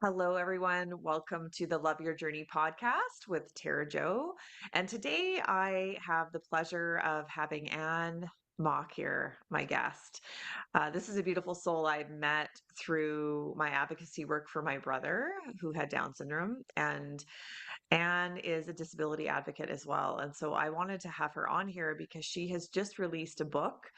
Hello, everyone. Welcome to the Love Your Journey podcast with Tara Joe. And today I have the pleasure of having Anne Mok here, my guest. This is a beautiful soul I've met through my advocacy work for my brother who had Down syndrome. And Anne is a disability advocate as well. And so I wanted to have her on here because she has just released a book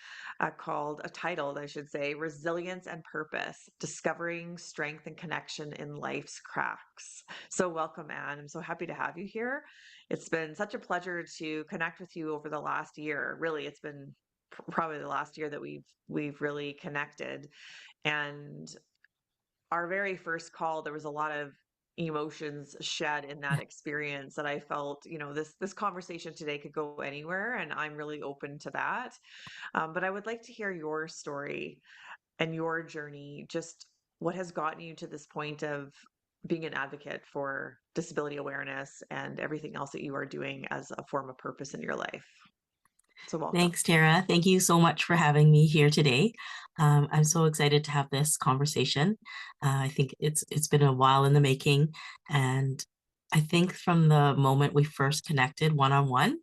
titled, I should say, Resilience and Purpose Discovering Strength and Connection in Life's Cracks. So, welcome, Anne. I'm so happy to have you here. It's been such a pleasure to connect with you over the last year. Really, it's been probably the last year that we've really connected. And our very first call, there was a lot of emotions shed in that experience that I felt, this conversation today could go anywhere, and I'm really open to that. But I would like to hear your story and your journey, just what has gotten you to this point of being an advocate for disability awareness and everything else that you are doing as a form of purpose in your life. So welcome. Thanks, Tara. Thank you so much for having me here today. I'm so excited to have this conversation. I think it's been a while in the making, and I think from the moment we first connected one on one,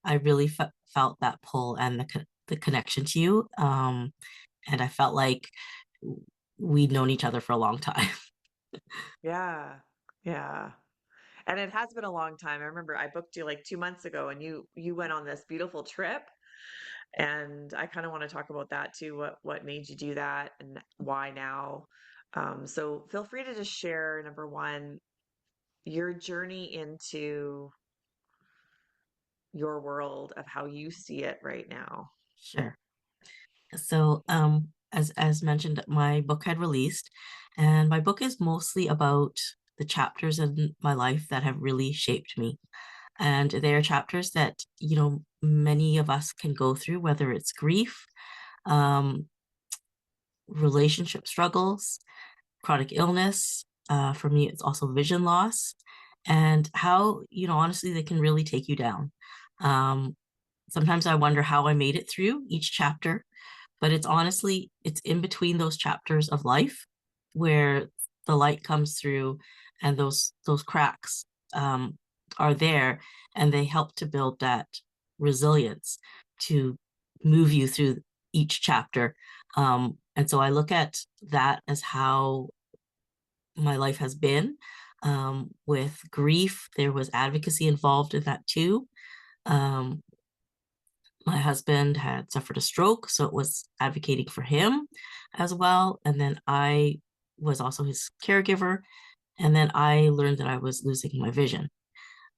I really felt that pull and the connection to you, and I felt like we'd known each other for a long time. Yeah. Yeah. And it has been a long time. I remember I booked you like 2 months ago and you went on this beautiful trip. And I kind of want to talk about that too. What made you do that and why now? So feel free to just share, number one, your journey into your world of how you see it right now. Sure. So, as mentioned, my book had released, and my book is mostly about the chapters in my life that have really shaped me. And they are chapters that, many of us can go through, whether it's grief, um, relationship struggles, chronic illness. For me, it's also vision loss, and how, honestly, they can really take you down. Um, Sometimes I wonder how I made it through each chapter, but it's in between those chapters of life where the light comes through, and those cracks are there, and they help to build that resilience to move you through each chapter. And so I look at that as how my life has been. With grief, there was advocacy involved in that too. Um, my husband had suffered a stroke, so it was advocating for him as well. And then I was also his caregiver. And then I learned that I was losing my vision.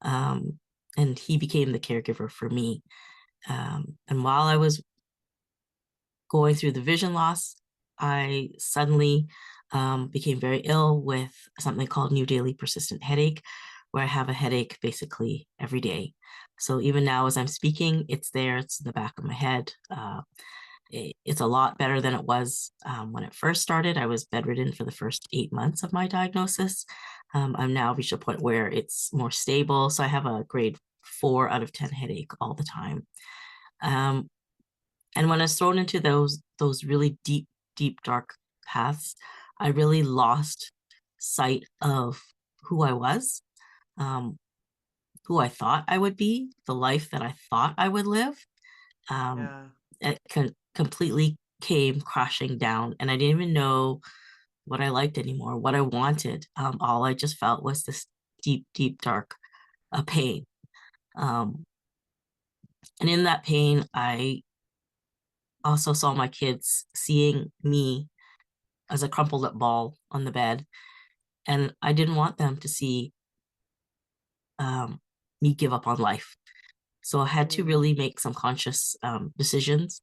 Um, and he became the caregiver for me. And while I was going through the vision loss, I suddenly became very ill with something called new daily persistent headache, where I have a headache basically every day. So even now, as I'm speaking, it's there, it's in the back of my head. It's a lot better than it was when it first started. I was bedridden for the first 8 months of my diagnosis. I'm now reached a point where it's more stable. So I have a grade 4 out of 10 headache all the time. Um, and when I was thrown into those really deep, deep, dark paths, I really lost sight of who I was, um, who I thought I would be, the life that I thought I would live. Um, Yeah. it completely came crashing down, and I didn't even know what I liked anymore, what I wanted. All I just felt was this deep, deep, dark pain. Um, and in that pain, I also saw my kids seeing me as a crumpled up ball on the bed. And I didn't want them to see um, me give up on life. So I had to Mm. really make some conscious decisions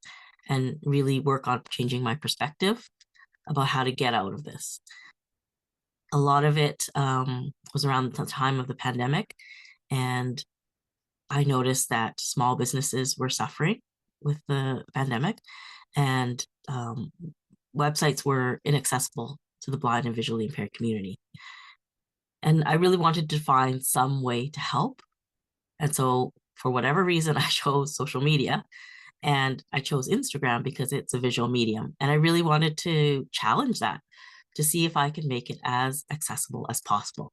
and really work on changing my perspective about how to get out of this. A lot of it was around the time of the pandemic. And I noticed that small businesses were suffering with the pandemic, and websites were inaccessible to the blind and visually impaired community. And I really wanted to find some way to help. And so, for whatever reason, I chose social media, and I chose Instagram because it's a visual medium. And I really wanted to challenge that. to see if I can make it as accessible as possible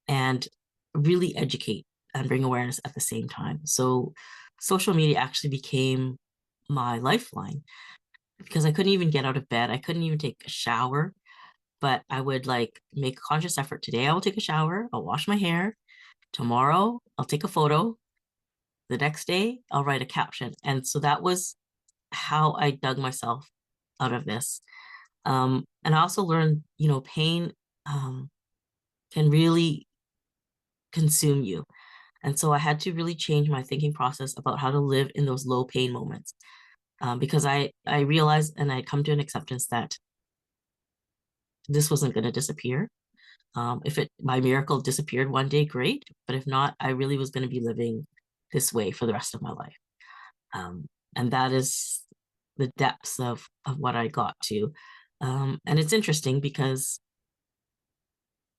and really educate and bring awareness at the same time. So social media actually became my lifeline because I couldn't even get out of bed. I couldn't even take a shower, but I would like make a conscious effort. Today I will take a shower, I'll wash my hair. Tomorrow I'll take a photo. The next day I'll write a caption. And so that was how I dug myself out of this. And I also learned, pain can really consume you. And so I had to really change my thinking process about how to live in those low pain moments, because I realized and I come to an acceptance that this wasn't going to disappear. If it by miracle disappeared one day, great. But if not, I really was going to be living this way for the rest of my life. And that is the depths of what I got to. And it's interesting because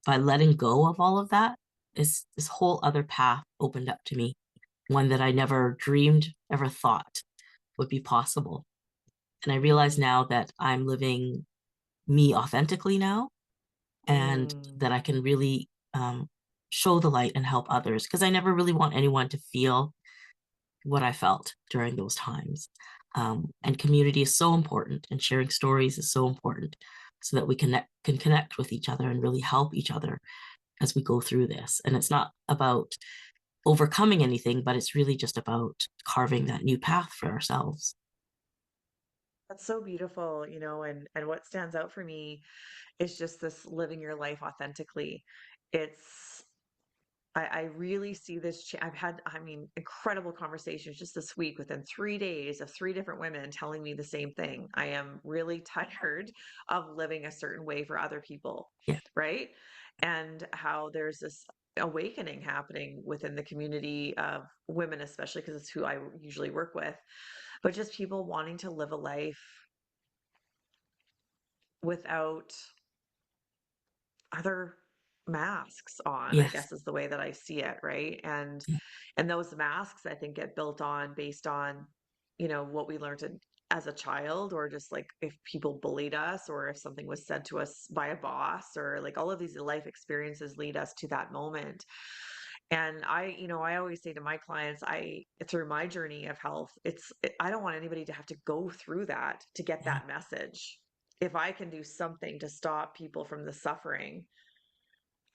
by letting go of all of that, this whole other path opened up to me, one that I never dreamed, ever thought would be possible. And I realize Mm, now that I'm living me authentically now, and mm, that I can really show the light and help others because I never really want anyone to feel what I felt during those times. And community is so important, and sharing stories is so important, so that we can connect with each other and really help each other as we go through this. And it's not about overcoming anything, but it's really just about carving that new path for ourselves. that's so beautiful, and what stands out for me is just this living your life authentically. It's I really see this. I've had, I mean, incredible conversations just this week within 3 days of three different women telling me the same thing. I am really tired of living a certain way for other people, Yeah, right? And how there's this awakening happening within the community of women, especially because it's who I usually work with, but just people wanting to live a life without other masks on, I yes, guess is the way that I see it, right? And yeah, those masks I think get built on based on, what we learned as a child, or just like if people bullied us, or if something was said to us by a boss, or like all of these life experiences lead us to that moment. And I always say to my clients, through my journey of health, I don't want anybody to have to go through that to get yeah, that message. If I can do something to stop people from the suffering,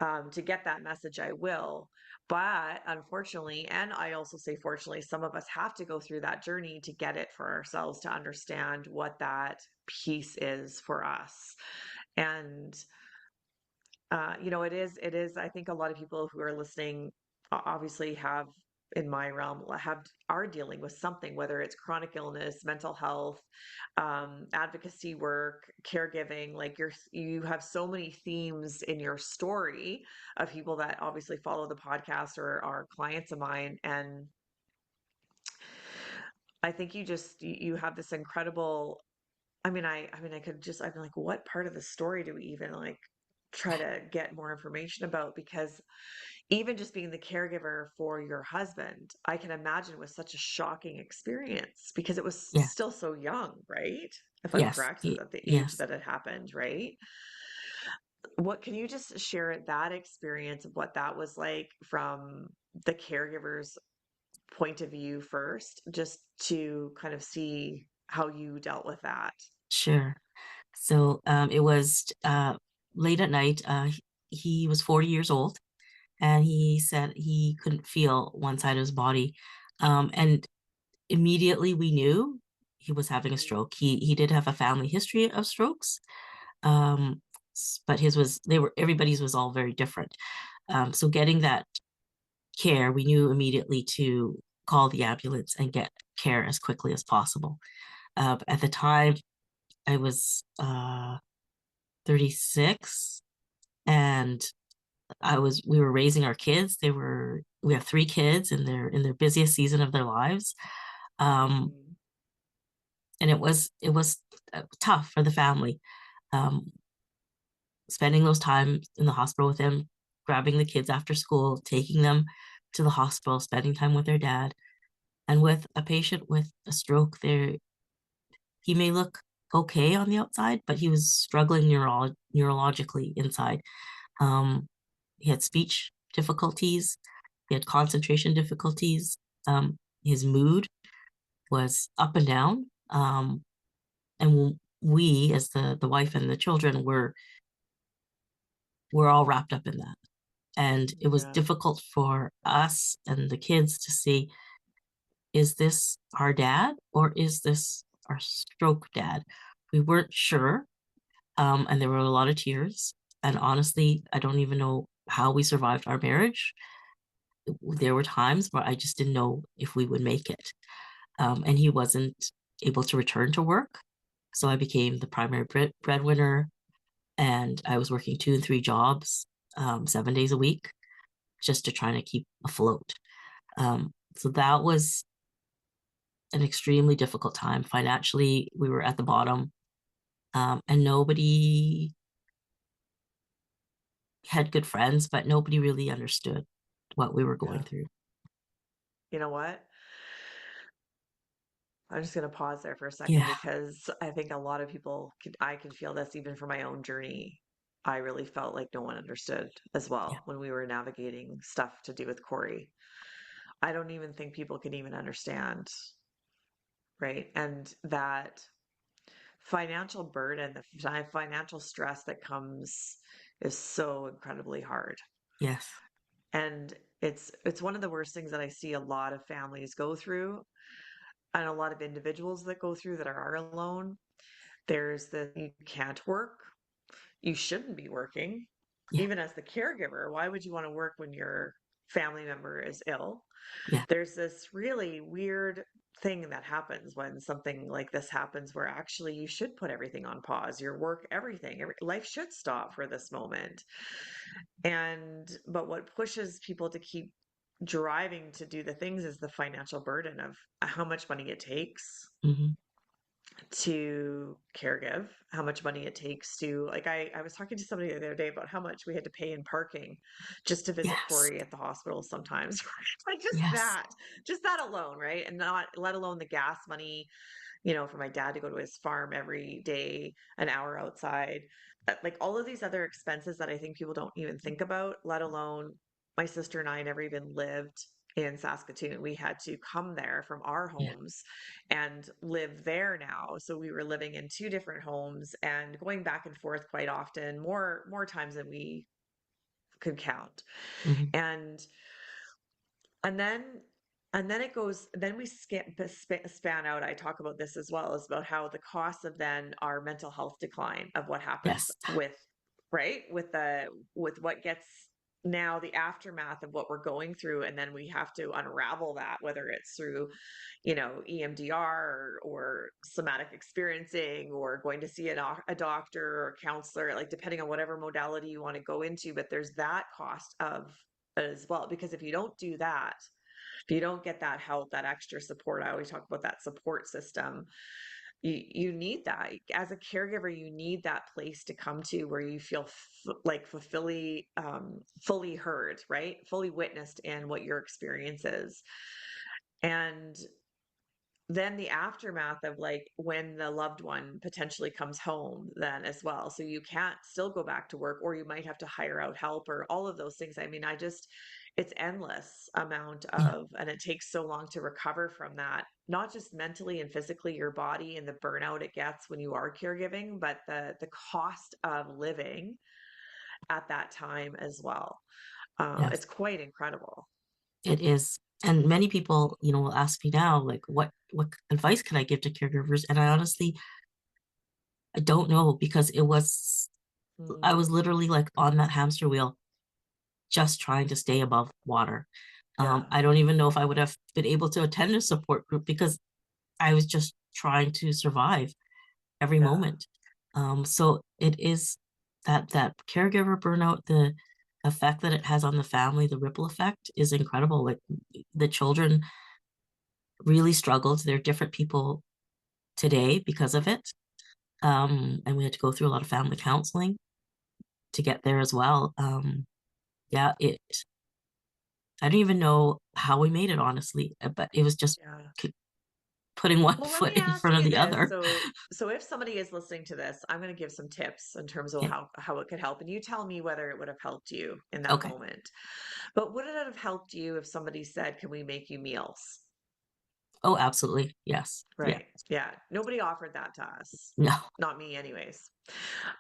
to get that message, I will. But unfortunately, and I also say fortunately, some of us have to go through that journey to get it for ourselves, to understand what that piece is for us. And it is, I think a lot of people who are listening obviously have, in my realm, are dealing with something, whether it's chronic illness, mental health, advocacy work, caregiving. Like you have so many themes in your story of people that obviously follow the podcast or are clients of mine. And I think you have this incredible, I could just, I'm like, what part of the story do we even like try to get more information about? Because even just being the caregiver for your husband, I can imagine was such a shocking experience because it was yeah, still so young, right? If I'm yes, correct, at the age yes. that it happened, right? What can you just share that experience of what that was like from the caregiver's point of view first, just to kind of see how you dealt with that? Sure. So it was late at night. He was 40 years old, and he said he couldn't feel one side of his body. And immediately we knew he was having a Mm, stroke. He did have a family history of strokes, um, but his was they were everybody's was all very different. So getting that care, we knew immediately to call the ambulance and get care as quickly as possible. At the time, I was 36, and we were raising our kids. We have three kids, and they're in their busiest season of their lives. Um, mm, and it was tough for the family. Um, Spending those time in the hospital with him, grabbing the kids after school, taking them to the hospital, spending time with their dad. And with a patient with a stroke, there he may look okay on the outside, but he was struggling neurologically inside. Um, he had speech difficulties, he had concentration difficulties, his mood was up and down. And we, as the wife and the children, were all wrapped up in that. And it was Yeah. difficult for us and the kids to see, is this our dad or is this our stroke dad? We weren't sure. And there were a lot of tears. And honestly, I don't even know how we survived our marriage. There were times where I just didn't know if we would make it. And he wasn't able to return to work. So I became the primary breadwinner, and I was working 2 and 3 jobs, 7 days a week, just to try to keep afloat. So that was an extremely difficult time. Financially, we were at the bottom, and nobody had good friends, but nobody really understood what we were going Yeah. through. You know what? I'm just going to pause there for a second Yeah, because I think a lot of people I can feel this even for my own journey. I really felt like no one understood as yeah, well when we were navigating stuff to do with Corey. I don't even think people can even understand, right? And that financial burden, the financial stress that comes is so incredibly hard. yes, And it's one of the worst things that I see a lot of families go through and a lot of individuals that go through that are alone. There's the you can't work, you shouldn't be working. yeah, Even as the caregiver, why would you want to work when your family member is ill? yeah, There's this really weird thing that happens when something like this happens where actually you should put everything on pause, your work, everything, life should stop for this moment. But what pushes people to keep driving to do the things is the financial burden of how much money it takes hmm, to caregive, how much money it takes to like I was talking to somebody the other day about how much we had to pay in parking just to visit yes, Corey at the hospital sometimes. Like yes, just that alone, right? And not let alone the gas money, you know, for my dad to go to his farm every day, an hour outside. Like all of these other expenses that I think people don't even think about, let alone my sister and I never even lived in Saskatoon. We had to come there from our yeah, homes and live there now. So we were living in two different homes and going back and forth quite often, more times than we could count. hmm, And and then it goes then we span out. I talk about this as well, is about how the costs of then our mental health decline of what happens yes, with right with what gets now the aftermath of what we're going through, and then we have to unravel that, whether it's through EMDR or somatic experiencing or going to see a doctor or a counselor, like depending on whatever modality you want to go into. But there's that cost of as well, because if you don't do that, if you don't get that help, that extra support, I always talk about that support system. You need that as a caregiver. You need that place to come to where you feel like fully heard, right? Fully witnessed in what your experience is. And then the aftermath of like when the loved one potentially comes home then as well, so you can't still go back to work, or you might have to hire out help or all of those things. I mean, it's endless amount yeah, of, and it takes so long to recover from that, not just mentally and physically, your body and the burnout it gets when you are caregiving, but the cost of living at that time as well. yes. It's quite incredible. It is. And many people, will ask me now, like, what advice can I give to caregivers? And I don't know, because I Mm, was literally like on that hamster wheel, just trying to stay above water. yeah, I don't even know if I would have been able to attend a support group because I was just trying to survive every yeah, moment. So it is that caregiver burnout, the effect that it has on the family, the ripple effect is incredible. Like the children really struggled. They're different people today because of it. And we had to go through a lot of family counseling to get there as well. Yeah, I don't even know how we made it, honestly, but it was just yeah. putting one Well, let foot me in ask front of you the this. other. So if somebody is listening to this, I'm going to give some tips in terms of Yeah. how it could help, and you tell me whether it would have helped you in that Okay. moment. But would it have helped you if somebody said, "Can we make you meals?" Oh, absolutely. Yes. Yeah. Right. Yeah. Nobody offered that to us. No. Not me, anyways.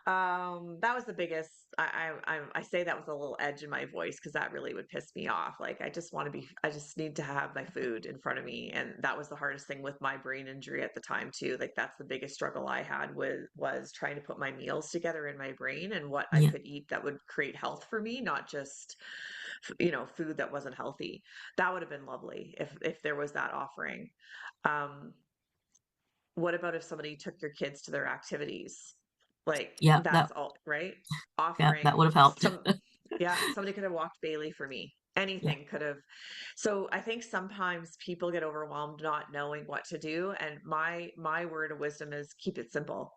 That was the biggest. I say that with a little edge in my voice because that really would piss me off. Like I just want to be. I just need to have my food in front of me, and that was the hardest thing with my brain injury at the time too. Like that's the biggest struggle I had was trying to put my meals together in my brain and what I Yeah. could eat that would create health for me, not just food that wasn't healthy. That would have been lovely if there was that offering. Um, what about if somebody took your kids to their activities? Like Yeah. that's all, right? Yeah, that Offering would have helped. some, yeah, somebody could have walked Bailey for me. Yeah. Anything could have. So I think sometimes people get overwhelmed not knowing what to do. And my word of wisdom is keep it simple.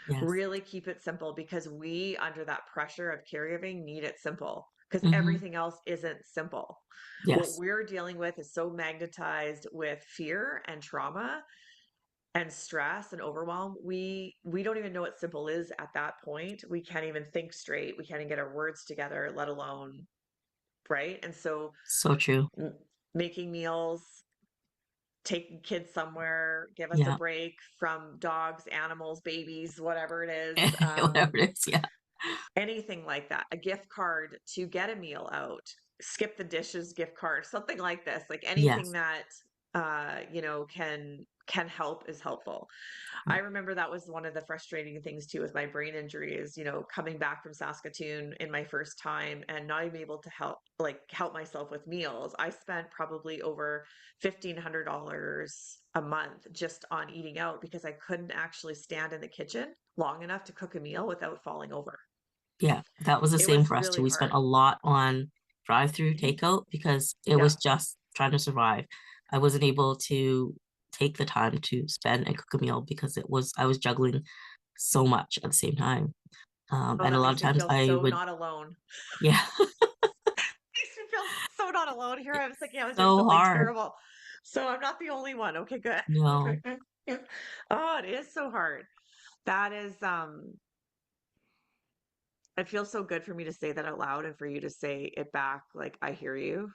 Yes. Really keep it simple because we, under that pressure of caregiving, need it simple because Hmm. everything else isn't simple. What Yes. we're dealing with is so magnetized with fear and trauma and stress and overwhelm. We don't even know what simple is at that point. We can't even think straight. We can't even get our words together, let alone, right? And so So true. m- making meals, taking kids somewhere, give us a Yeah. break from dogs, animals, babies, whatever it is. Whatever it is. Yeah. Anything like that, a gift card to get a meal out, skip the dishes gift card, something like this, like anything Yes. that can help is helpful. I Yeah. remember that was one of the frustrating things too with my brain injury is, coming back from Saskatoon in my first time and not even able to help myself with meals. I spent probably over $1,500 a month just on eating out because I couldn't actually stand in the kitchen long enough to cook a meal without falling over. Yeah. That was the It same was for us too. really We spent hard. a lot on drive-through Mhm. takeout because it Yeah. was just trying to survive. I wasn't able to take the time to spend and cook a meal because I was juggling so much at the same time. Oh, And a that lot of makes me times feel I so would, not alone. yeah, Makes me feel so not alone. Here I was thinking I was doing so something hard. terrible. So I'm not the only one. Okay, good. No, Okay. Oh, it is so hard. That is it feels so good for me to say that out loud and for you to say it back like I hear you.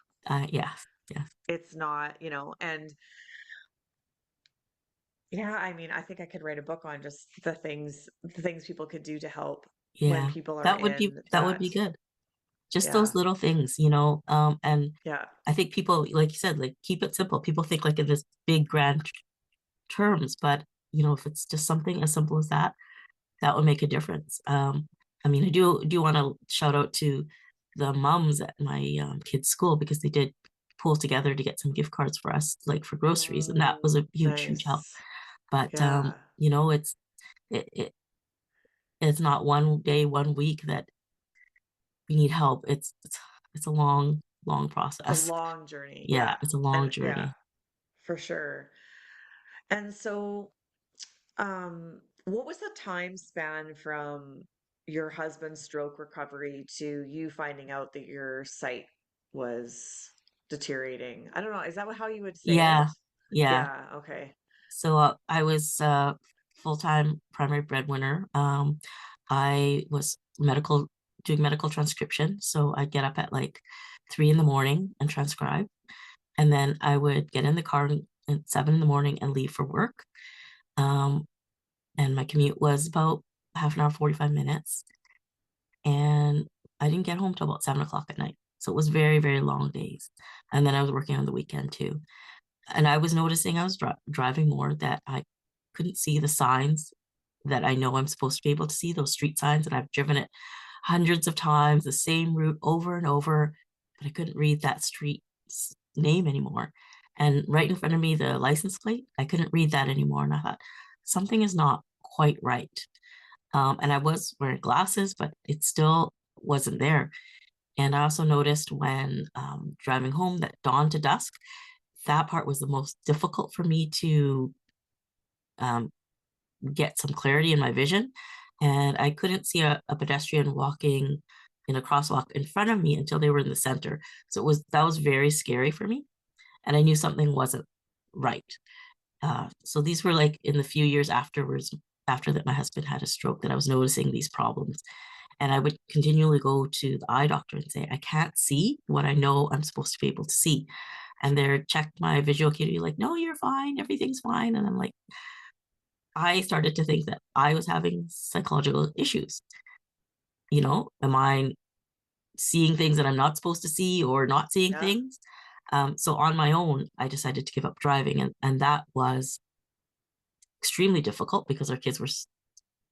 yes, yes, It's not, and yeah, I mean, I think I could write a book on just the things people could do to help when yeah. people are in That would be that. good. Just those Yeah. little things, and Yeah. I think people, like you said, like keep it simple. People think like in this big grand terms, but if it's just something as simple as that, that would make a difference. I mean, I do want to shout out to the moms at my kids' school because they did pull together to get some gift cards for us, like for groceries, and that was a huge help. Nice. But Yeah. it it's not one day, one week that we need help. It's a long A process. long journey. Yeah, Yeah. it's a long And yeah, journey. for sure. And so, what was the time span from your husband's stroke recovery to you finding out that your sight was deteriorating? I don't know. Is that how you would say it? Yeah, yeah. Yeah. Okay. So I was full-time primary breadwinner. I was doing medical transcription. So I'd get up at like 3 in the morning and transcribe. And then I would get in the car at 7 in the morning and leave for work. Um, and my commute was about half an hour, 45 minutes. And I didn't get home till about 7 o'clock at night. So it was very, very long days. And then I was working on the weekend too. And I was noticing I was driving more that I couldn't see the signs that I know I'm supposed to be able to see, those street signs, and I've driven it hundreds of times, the same route over and over, but I couldn't read that street's name anymore. And right in front of me, the license plate, I couldn't read that anymore. And I thought, something is not quite right. And I was wearing glasses, but it still wasn't there. And I also noticed when driving home that dawn to dusk, that part was the most difficult for me to um, get some clarity in my vision. And I couldn't see a pedestrian walking in a crosswalk in front of me until they were in the center. So that was very scary for me. And I knew something wasn't right. So these were like in the few years afterwards, after that my husband had a stroke, that I was noticing these problems. And I would continually go to the eye doctor and say, I can't see what I know I'm supposed to be able to see. And they're check my visual acuity, like, no, you're fine, everything's fine. And I'm like, I started to think that I was having psychological issues. Am I seeing things that I'm not supposed to see or not seeing Yeah. things? So on my own, I decided to give up driving. And that was extremely difficult because our kids were,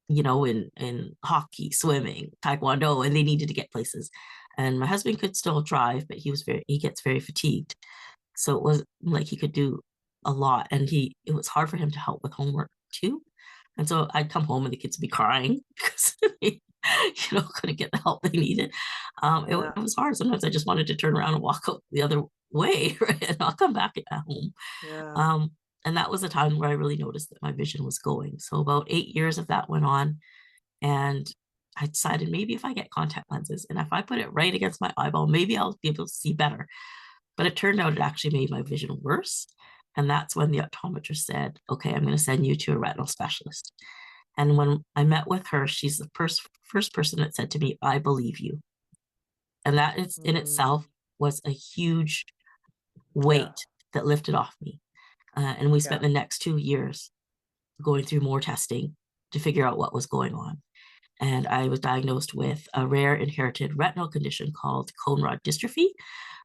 in hockey, swimming, taekwondo, and they needed to get places. And my husband could still drive, but he gets very fatigued. So it was like he could do a lot. And it was hard for him to help with homework too. And so I'd come home and the kids would be crying because they, couldn't get the help they needed. It Yeah. was hard. Sometimes I just wanted to turn around and walk out the other way, right? And I'll come back at home. Yeah. Um, and that was a time where I really noticed that my vision was going. So about 8 years of that went on, and I decided maybe if I get contact lenses and if I put it right against my eyeball, maybe I'll be able to see better. But it turned out it actually made my vision worse. And that's when the optometrist said, okay, I'm going to send you to a retinal specialist. And when I met with her, she's the first person that said to me, I believe you. And that is in Mm. itself was a huge Yeah. weight that lifted off me. And we spent Yeah. the next 2 years going through more testing to figure out what was going on. And I was diagnosed with a rare inherited retinal condition called cone rod dystrophy,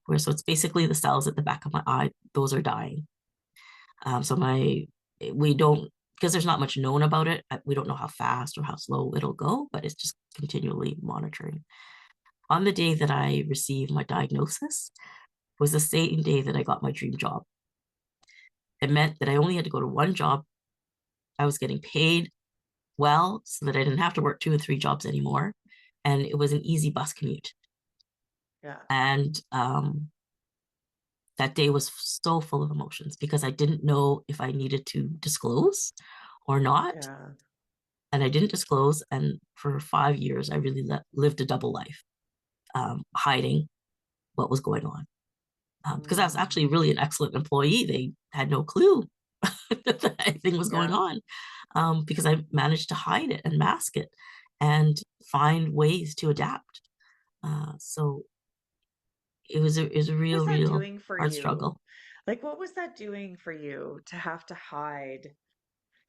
where so it's basically the cells at the back of my eye, those are dying. So we don't, because there's not much known about it, we don't know how fast or how slow it'll go, but it's just continually monitoring. On the day that I received my diagnosis was the same day that I got my dream job. It meant that I only had to go to one job. I was getting paid well so that I didn't have to work 2 and 3 jobs anymore. And it was an easy bus commute. Yeah. And that day was so full of emotions because I didn't know if I needed to disclose or not. Yeah. And I didn't disclose. And for 5 years, I really lived a double life, hiding what was going on. Because I was Mm. actually really an excellent employee. They had no clue that anything was going Yeah. on, because I managed to hide it and mask it and find ways to adapt. So it was a What was real, that real doing for hard you? struggle. Like, what was that doing for you to have to hide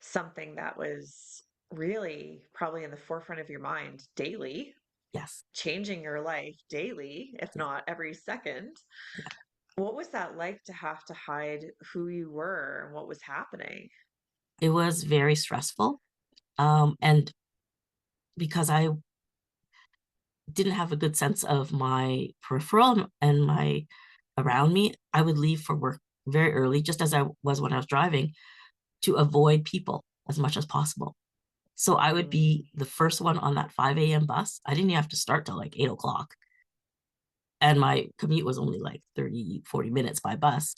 something that was really probably in the forefront of your mind daily, Yes. changing your life daily, if Yeah. not every second? Yeah. What was that like to have to hide who you were and what was happening? It was very stressful. And because I didn't have a good sense of my peripheral and my around me, I would leave for work very early, just as I was when I was driving, to avoid people as much as possible. So I would Mm. be the first one on that 5 a.m. bus. I didn't even have to start till like 8 o'clock. And my commute was only like 30, 40 minutes by bus.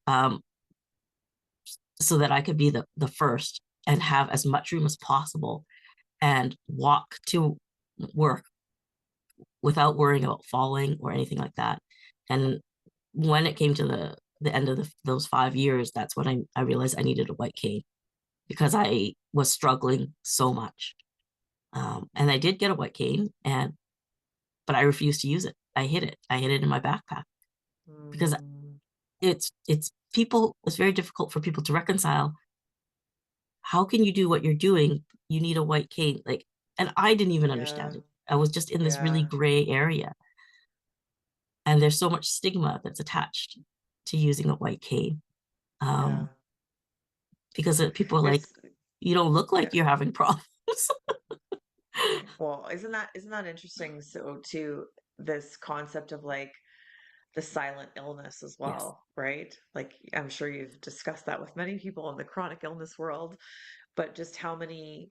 Um, so that I could be the first and have as much room as possible and walk to work without worrying about falling or anything like that. And when it came to the end of those 5 years, that's when I realized I needed a white cane because I was struggling so much. And I did get a white cane, but I refused to use it. I hid it. I hid it in my backpack because Mm. it's people. It's very difficult for people to reconcile. How can you do what you're doing? You need a white cane, like, and I didn't even Yeah. understand it. I was just in this really Yeah. gray area, and there's so much stigma that's attached to using a white cane, Yeah. um, because people are like, It's you don't look yeah. like you're having problems. Well, isn't that interesting? So too, this concept of like the silent illness as Yes. well, right? Like I'm sure you've discussed that with many people in the chronic illness world, but just how many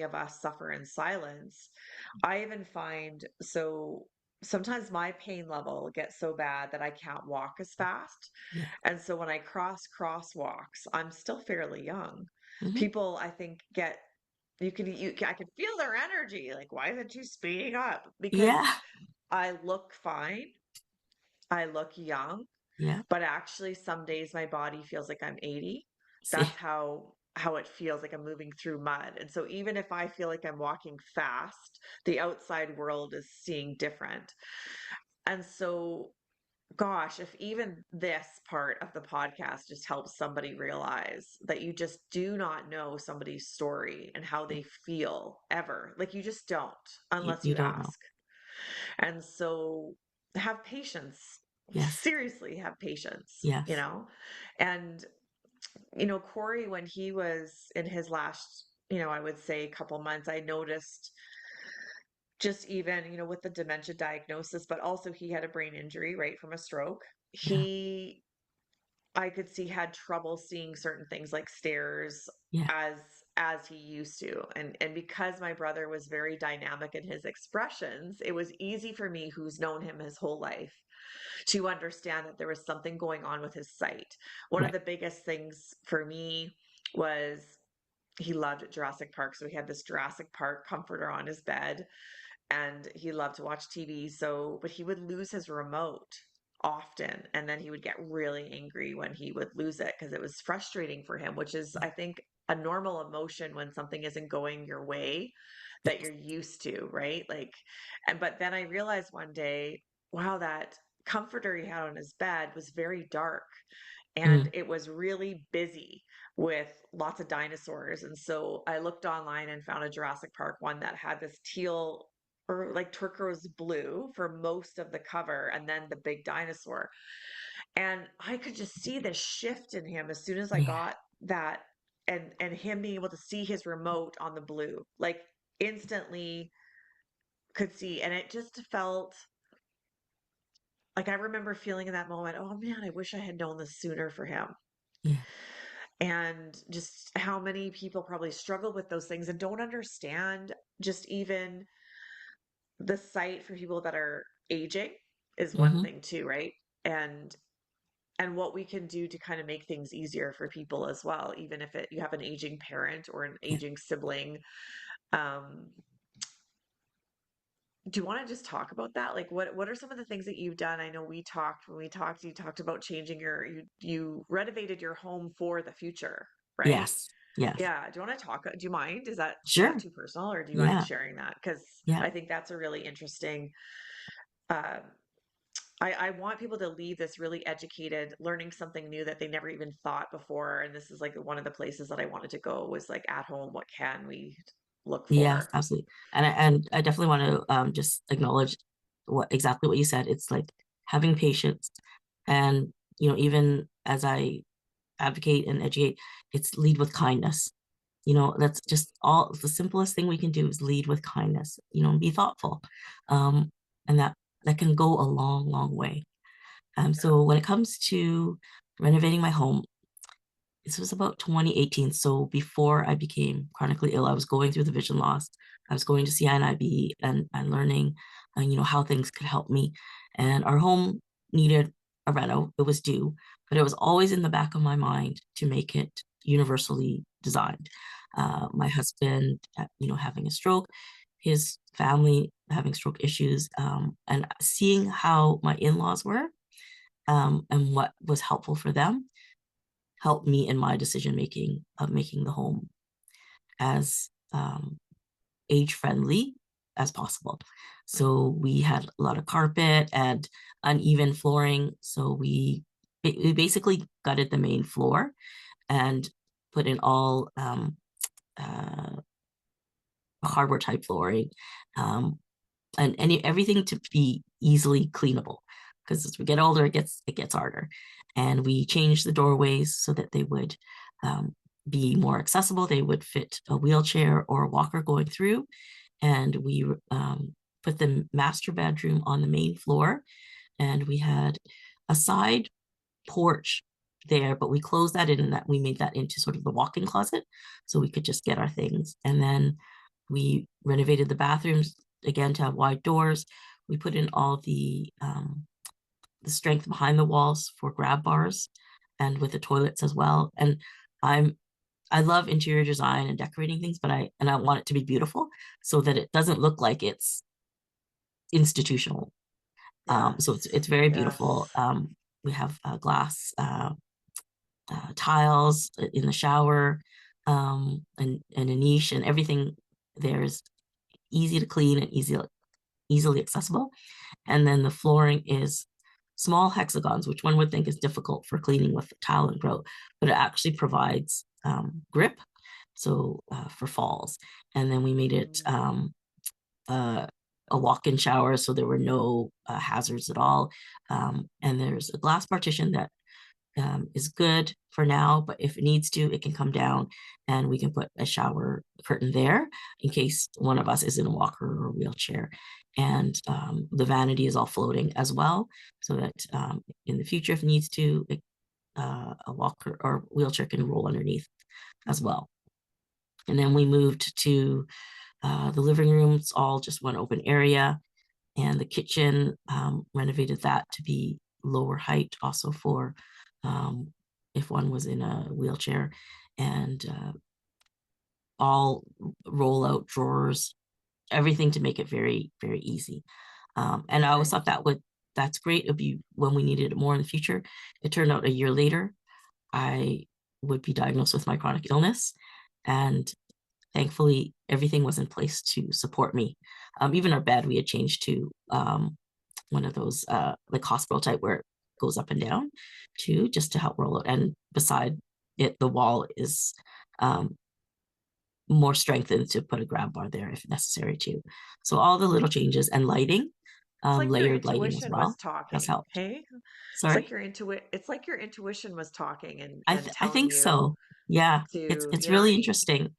of us suffer in silence. I even find so sometimes my pain level gets so bad that I can't walk as fast. Yeah. And so when I cross crosswalks, I'm still fairly young. Hmm. People I think get I can feel their energy. Like, why isn't you speeding up? Because Yeah. I look fine. I look young, Yeah. but actually some days my body feels like I'm 80 See, That's how it feels like I'm moving through mud. And so even if I feel like I'm walking fast, the outside world is seeing different. And so, gosh, if even this part of the podcast just helps somebody realize that you just do not know somebody's story and how they feel ever. Like you just don't unless you you don't know. ask. And so have patience. Yes, Seriously, have patience, you yes, know? And Corey, when he was in his last, I would say couple months, I noticed just even, with the dementia diagnosis, but also he had a brain injury, right, from a stroke. yeah, He, I could see had trouble seeing certain things like stairs yeah, as as he used to. And because my brother was very dynamic in his expressions, it was easy for me who's known him his whole life to understand that there was something going on with his sight. One of right, the biggest things for me was he loved Jurassic Park. So he had this Jurassic Park comforter on his bed and he loved to watch TV. So, but he would lose his remote often. And then he would get really angry when he would lose it because it was frustrating for him, which is, yeah, I think, a normal emotion when something isn't going your way that yes, you're used to, right? But then I realized one day, wow, that comforter he had on his bed was very dark and mm, it was really busy with lots of dinosaurs. And so I looked online and found a Jurassic Park one that had this teal or like turquoise blue for most of the cover and then the big dinosaur. And I could just see the shift in him as soon as I yeah, got that and him being able to see his remote on the blue. Like instantly could see and it just felt like I remember feeling in that moment, oh man, I wish I had known this sooner for him. yeah, And just how many people probably struggle with those things and don't understand just even the sight for people that are aging is one hmm, thing too, right? And and what we can do to kind of make things easier for people as well, even if you have an aging parent or an yeah, aging sibling. Um, do you want to just talk about that? Like what are some of the things that you've done? I know when we talked, you talked about changing you renovated your home for the future, right? yes, yes, Yeah. Do you want to talk? Do you mind? Is that sure, too personal or do you mind yeah, sharing that? Because yeah, I think that's a really interesting uh, I want people to leave this really educated, learning something new that they never even thought before. And this is like one of the places that I wanted to go was like at home, what can we look yes, for? absolutely. And I definitely want to just acknowledge exactly what you said. It's like having patience, and even as I advocate and educate, it's lead with kindness. That's just all the simplest thing we can do is lead with kindness, and be thoughtful. Um, and that can go a long, long way. Yeah. So when it comes to renovating my home, this was about 2018. So before I became chronically ill, I was going through the vision loss. I was going to see NIB and learning, how things could help me. And our home needed a reno. It was due, but it was always in the back of my mind to make it universally designed. My husband, having a stroke, his family having stroke issues, and seeing how my in-laws were, and what was helpful for them helped me in my decision making of making the home as age friendly as possible. So we had a lot of carpet and uneven flooring. So we basically gutted the main floor and put in all uh, hardware type flooring, um, and everything to be easily cleanable. Because as we get older, it gets harder. And we changed the doorways so that they would be more accessible. They would fit a wheelchair or a walker going through. And we put the master bedroom on the main floor. And we had a side porch there, but we closed that in and that we made that into sort of the walk-in closet so we could just get our things. And then we renovated the bathrooms again to have wide doors. We put in all the strength behind the walls for grab bars and with the toilets as well. And I'm I love interior design and decorating things, but I want it to be beautiful so that it doesn't look like it's institutional. So it's Yes. very beautiful. Yes. We have glass tiles in the shower, and a niche, and everything there is easy to clean and easily accessible. And then the flooring is small hexagons, which one would think is difficult for cleaning with tile and grout, but it actually provides grip, so for falls. And then we made it Mm. uh, a walk-in shower, so there were no hazards at all. And there's a glass partition that is good for now, but if it needs to, it can come down and we can put a shower curtain there in case one of us is in a walker or a wheelchair. And the vanity is all floating as well, so that in the future, if it needs to, a walker or wheelchair can roll underneath as well. And then we moved to the living room. It's all just one open area, and the kitchen, renovated that to be lower height also for um, if one was in a wheelchair, and all roll out drawers, everything to make it very, very easy. And I always Okay. thought that's great. It'd be when we needed it more in the future. It turned out a year later, I would be diagnosed with my chronic illness, and thankfully everything was in place to support me. Even our bed we had changed to one of those like hospital type where it goes up and down too, just to help roll it. And beside it, the wall is um, more strengthened to put a grab bar there if necessary too. So all the little changes, and lighting, It's like your layered lighting as intuition was well, has talking. helped. Hey, Sorry. it's like your intuition was talking and I telling think you so. Yeah, to, it's really interesting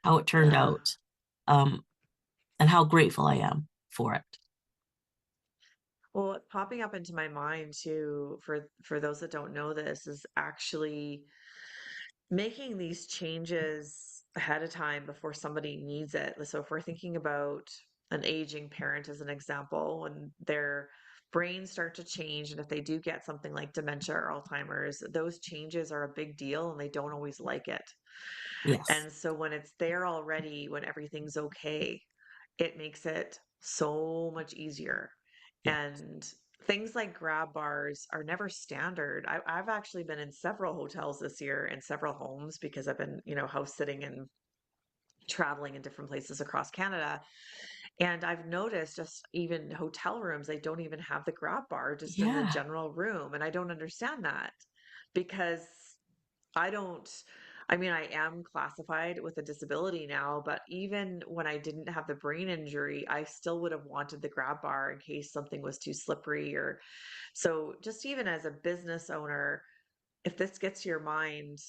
how it turned yeah. out, um, and how grateful I am for it. Well, what's popping up into my mind too, for those that don't know this, is actually making these changes ahead of time before somebody needs it. So if we're thinking about an aging parent as an example, when their brains start to change, and if they do get something like dementia or Alzheimer's, those changes are a big deal and they don't always like it. Yes, And so when it's there already, when everything's okay, it makes it so much easier. yeah, And things like grab bars are never standard. I've actually been in several hotels this year and several homes because I've been, house sitting and traveling in different places across Canada. And I've noticed just even hotel rooms, they don't even have the grab bar just in the yeah, general room. And I don't understand that because I don't, I mean, I am classified with a disability now, but even when I didn't have the brain injury, I still would have wanted the grab bar in case something was too slippery or so. Just even as a business owner, if this gets to your mind,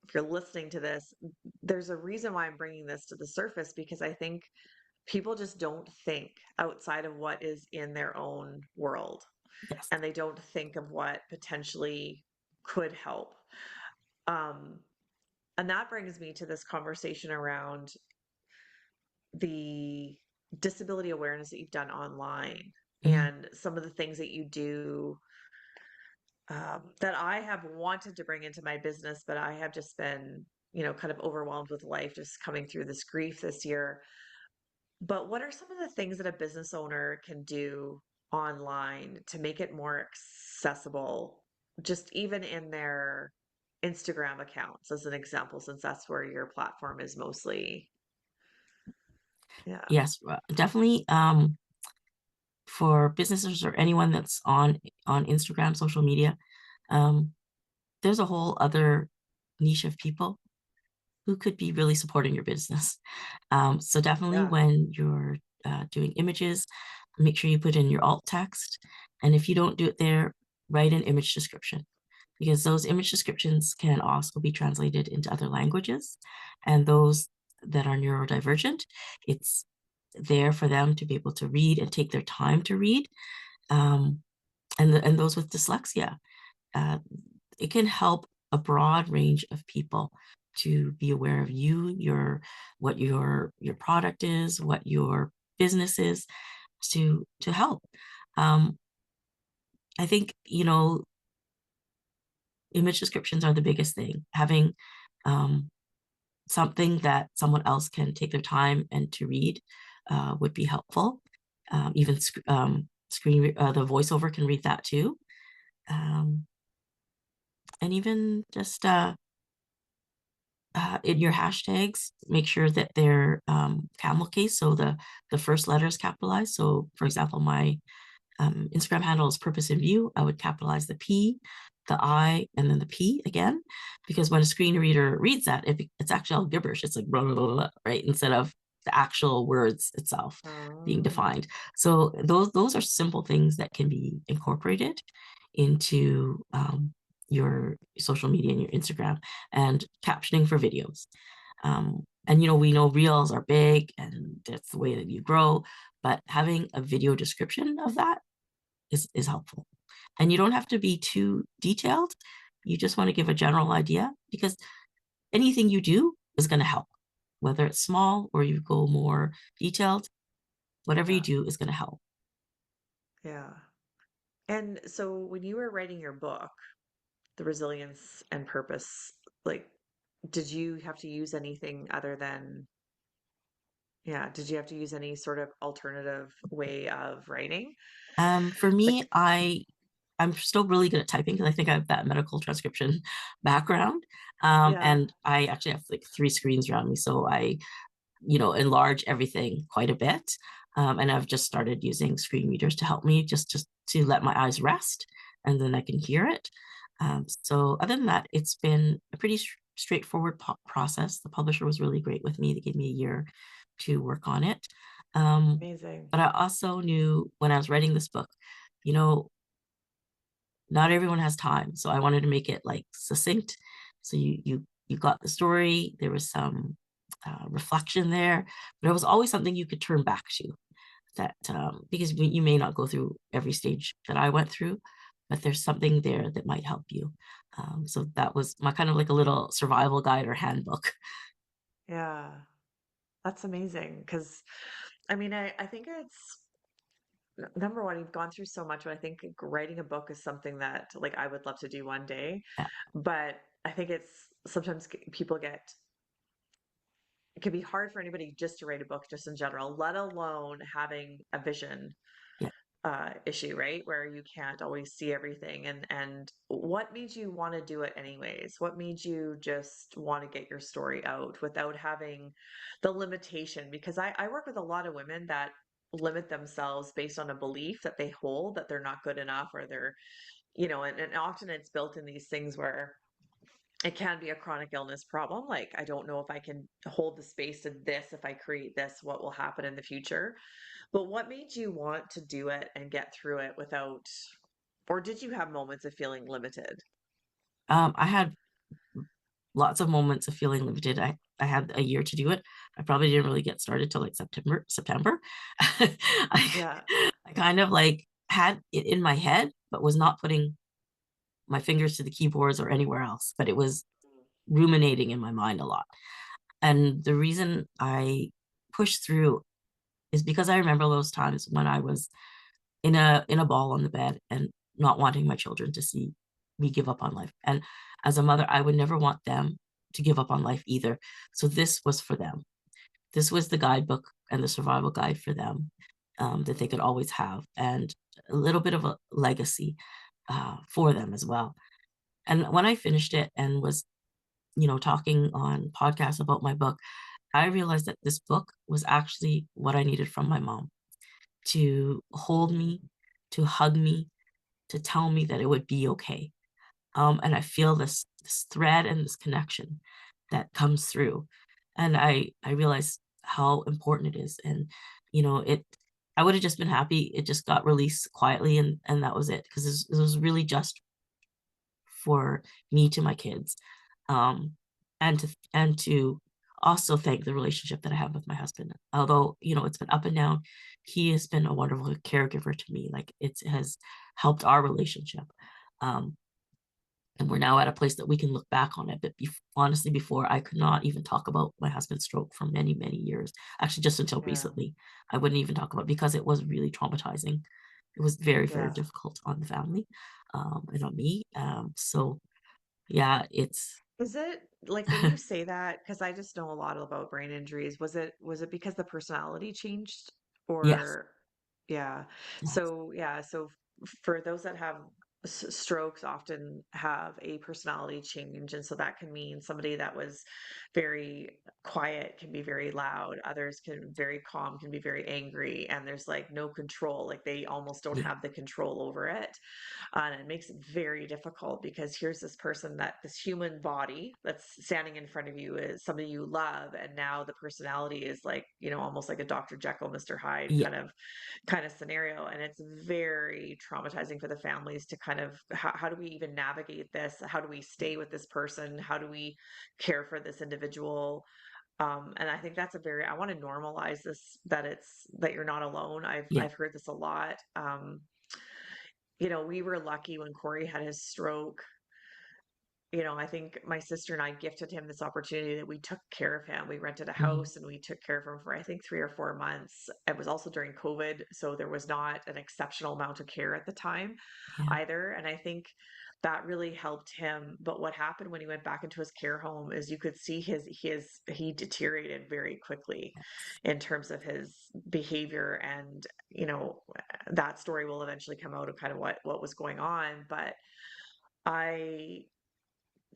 if you're listening to this, there's a reason why I'm bringing this to the surface because I think people just don't think outside of what is in their own world yes, and they don't think of what potentially could help. Um, And that brings me to this conversation around the disability awareness that you've done online mm, and some of the things that you do that I have wanted to bring into my business, but I have just been, kind of overwhelmed with life, just coming through this grief this year. But what are some of the things that a business owner can do online to make it more accessible, just even in their Instagram accounts, as an example, since that's where your platform is mostly. Yeah. yes, definitely. For businesses or anyone that's on Instagram, social media, um, there's a whole other niche of people who could be really supporting your business. So definitely Yeah. when you're doing images, make sure you put in your alt text. And if you don't do it there, write an image description, because those image descriptions can also be translated into other languages. And those that are neurodivergent, it's there for them to be able to read and take their time to read. Um, and those with dyslexia, uh, it can help a broad range of people to be aware of you, what your product is, what your business is, to help. Um, I think image descriptions are the biggest thing. Having um, something that someone else can take their time and to read would be helpful. Even screen the voiceover can read that too. Um, And even just in your hashtags, make sure that they're camel case, so the first letter is capitalized. So, for example, my Instagram handle is purpose in view. I would capitalize the P, the I, and then the P again, because when a screen reader reads that, it's actually all gibberish. It's like blah, blah, blah, blah, right, instead of the actual words itself being Oh, defined. So those are simple things that can be incorporated into your social media and your Instagram, and captioning for videos. And we know reels are big and that's the way that you grow, but having a video description of that is helpful. And you don't have to be too detailed. You just want to give a general idea, because anything you do is going to help, whether it's small or you go more detailed. Whatever you yeah, do is going to help. yeah. And so when you were writing your book, The Resilience and Purpose, like, did you have to use anything other than, yeah, did you have to use any sort of alternative way of writing? For Like, me, I'm still really good at typing because I think I have that medical transcription background. yeah, And I actually have like three screens around me, so I enlarge everything quite a bit. And I've just started using screen readers to help me, just to let my eyes rest, and then I can hear it. So other than that, it's been a pretty straightforward process. The publisher was really great with me. They gave me a year to work on it. Um, amazing. but I also knew when I was writing this book, you know, not everyone has time, so I wanted to make it like succinct. So you got the story. There was some reflection there, but it was always something you could turn back to. That because you may not go through every stage that I went through, but there's something there that might help you. So that was my kind of like a little survival guide or handbook. Yeah, that's amazing. Because I mean, I think it's number one, you've gone through so much, but I think writing a book is something that like I would love to do one day. Yeah, But I think it's sometimes people get, it can be hard for anybody just to write a book just in general, let alone having a vision yeah. issue, right? Where you can't always see everything. And what made you want to do it anyways? What made you just want to get your story out without having the limitation? Because I work with a lot of women that limit themselves based on a belief that they hold that they're not good enough, or they're, and often it's built in these things where it can be a chronic illness problem. Like, I don't know if I can hold the space of this. If I create this, what will happen in the future? But what made you want to do it and get through it without, or did you have moments of feeling limited? I had lots of moments of feeling limited. I had a year to do it. I probably didn't really get started till like September. I Yeah. I kind of like had it in my head, but was not putting my fingers to the keyboards or anywhere else. But it was ruminating in my mind a lot. And the reason I pushed through is because I remember those times when I was in a ball on the bed and not wanting my children to see me give up on life. And as a mother, I would never want them to give up on life either. So this was for them. This was the guidebook and the survival guide for them, that they could always have, and a little bit of a legacy for them as well. And when I finished it and was, talking on podcasts about my book, I realized that this book was actually what I needed from my mom, to hold me, to hug me, to tell me that it would be okay. And I feel this thread and this connection that comes through, and I realize how important it is. And it. I would have just been happy it just got released quietly, and that was it, because it was really just for me to my kids, um, and to also thank the relationship that I have with my husband. Although it's been up and down, he has been a wonderful caregiver to me. Like it has helped our relationship. Um, and we're now at a place that we can look back on it. But honestly, before, I could not even talk about my husband's stroke for many, many years. Actually, just until Yeah. recently, I wouldn't even talk about it because it was really traumatizing. It was very, very Yeah. difficult on the family, and on me. So yeah, it's Is it like when you say that, because I just know a lot about brain injuries, was it because the personality changed, yes, or yeah. yes, So yeah, so for those that have strokes often have a personality change, and so that can mean somebody that was very quiet can be very loud, others can very calm, can be very angry, and there's like no control, like they almost don't Yeah. have the control over it. And it makes it very difficult because here's this person, that this human body that's standing in front of you is somebody you love, and now the personality is like, almost like a Dr. Jekyll, Mr. Hyde Yeah. kind of scenario. And it's very traumatizing for the families to kind of, how do we even navigate this? How do we stay with this person? How do we care for this individual? And I think that's I want to normalize this, that you're not alone. Yeah. I've heard this a lot. We were lucky when Corey had his stroke. I think my sister and I gifted him this opportunity that we took care of him. We rented a Mhm. house and we took care of him for, I think, 3 or 4 months. It was also during COVID, so there was not an exceptional amount of care at the time Yeah. either. And I think that really helped him. But what happened when he went back into his care home is you could see he deteriorated very quickly Yes. in terms of his behavior. And, that story will eventually come out of kind of what was going on. But I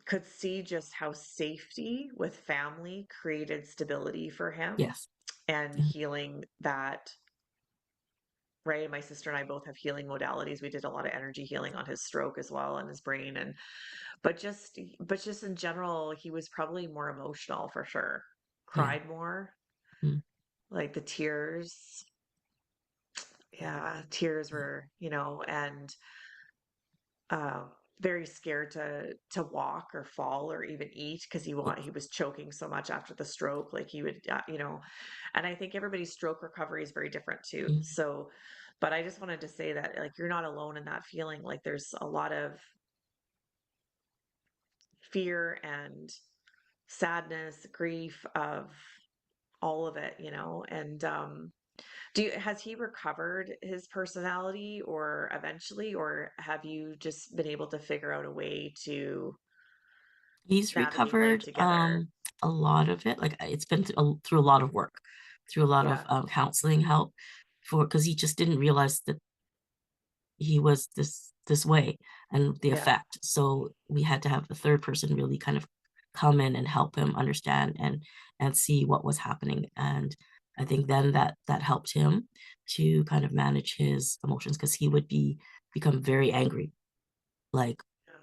could see just how safety with family created stability for him Yes. and Yeah. healing that. Right. And my sister and I both have healing modalities. We did a lot of energy healing on his stroke as well, and his brain. And but just in general, he was probably more emotional for sure. Yeah. Cried more, Mm. like the tears. Yeah, tears Yeah. were, and um, very scared to walk or fall or even eat because Yeah. he was choking so much after the stroke. Like he would, and I think everybody's stroke recovery is very different too. Mhm. So, but I just wanted to say that like you're not alone in that feeling. Like there's a lot of fear and sadness, grief of all of it, and has he recovered his personality or eventually, or have you just been able to figure out a way to He's navigate life recovered, together? a lot of it, like, it's been through a lot of work, through a lot of, Yeah, counseling help because he just didn't realize that he was this way and the yeah, effect. So we had to have the third person really kind of come in and help him understand and see what was happening. And I think then that helped him to kind of manage his emotions because he would become very angry, like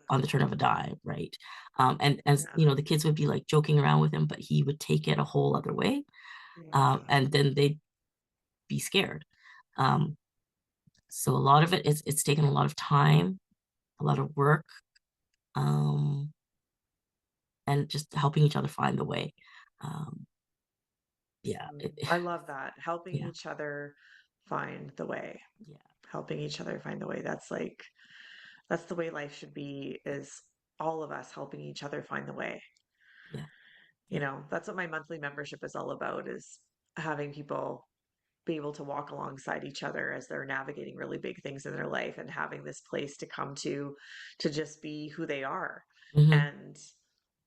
on the turn of a dime, right? And as yeah, you know, the kids would be like joking around with him, but he would take it a whole other way. yeah. And then they'd be scared. Um, so a lot of it's taken a lot of time, a lot of work, um, and just helping each other find the way. Um, yeah, I love that. Helping yeah, each other find the way. yeah, Helping each other find the way. That's the way life should be, is all of us helping each other find the way. yeah, yeah, That's what my monthly membership is all about, is having people be able to walk alongside each other as they're navigating really big things in their life, and having this place to come to just be who they are, hmm, and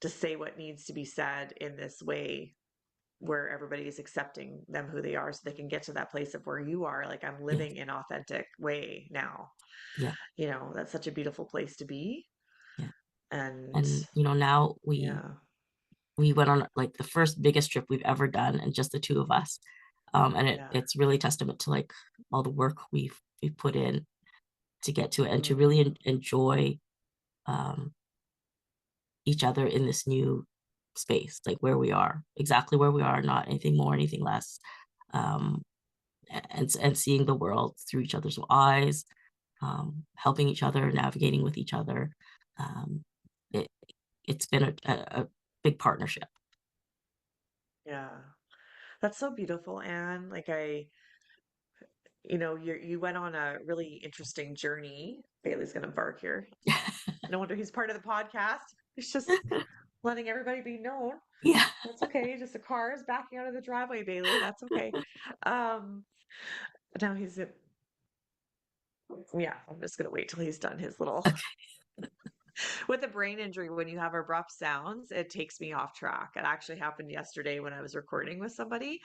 to say what needs to be said in this way where everybody is accepting them who they are, so they can get to that place of where you are, like, I'm yes, living in authentic way now. yeah, That's such a beautiful place to be. yeah. And And now yeah, we went on like the first biggest trip we've ever done, and just the two of us. And yeah. it's really testament to like all the work we've put in to get to it and to really Mm, enjoy um, each other in this new space, like where we are, exactly where we are, not anything more, anything less. Um, and seeing the world through each other's eyes, helping each other, navigating with each other. Um, it it's been a big partnership. yeah. That's so beautiful, Anne. Like you went on a really interesting journey. Bailey's gonna bark here. No wonder he's part of the podcast. He's just letting everybody be known. Yeah. That's okay. Just a car is backing out of the driveway, Bailey. That's okay. Um, now yeah, I'm just gonna wait till he's done his little. Okay. With a brain injury, when you have abrupt sounds, it takes me off track. It actually happened yesterday when I was recording with somebody,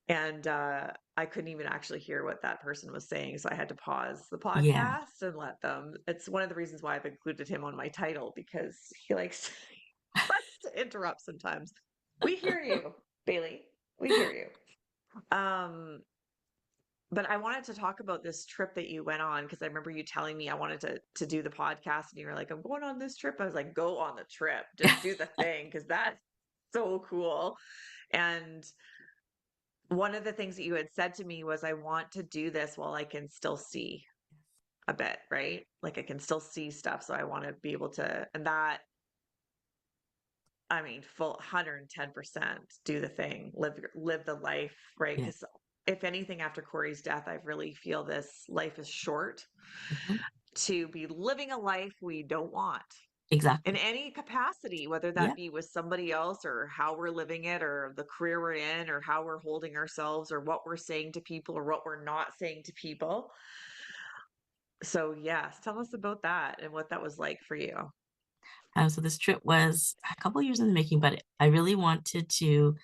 and I couldn't even actually hear what that person was saying. So I had to pause the Yeah. podcast and let them. It's one of the reasons why I've included him on my title because he likes, likes to interrupt sometimes. We hear you, Bailey. We hear you. But I wanted to talk about this trip that you went on because I remember you telling me I wanted to do the podcast and you were like, I'm going on this trip. I was like, go on the trip, just do the thing because that's so cool. And one of the things that you had said to me was, I want to do this while I can still see a bit, right? Like I can still see stuff. So I want to be able to, and that, I mean, full 110% do the thing, live the life, right? Yeah. Because if anything, after Corey's death, I really feel this life is short Mhm. to be living a life we don't want in Exactly. any capacity, whether that Yeah. be with somebody else or how we're living it or the career we're in or how we're holding ourselves or what we're saying to people or what we're not saying to people. So, yes, tell us about that and what that was like for you. So this trip was a couple years in the making, but I really wanted to.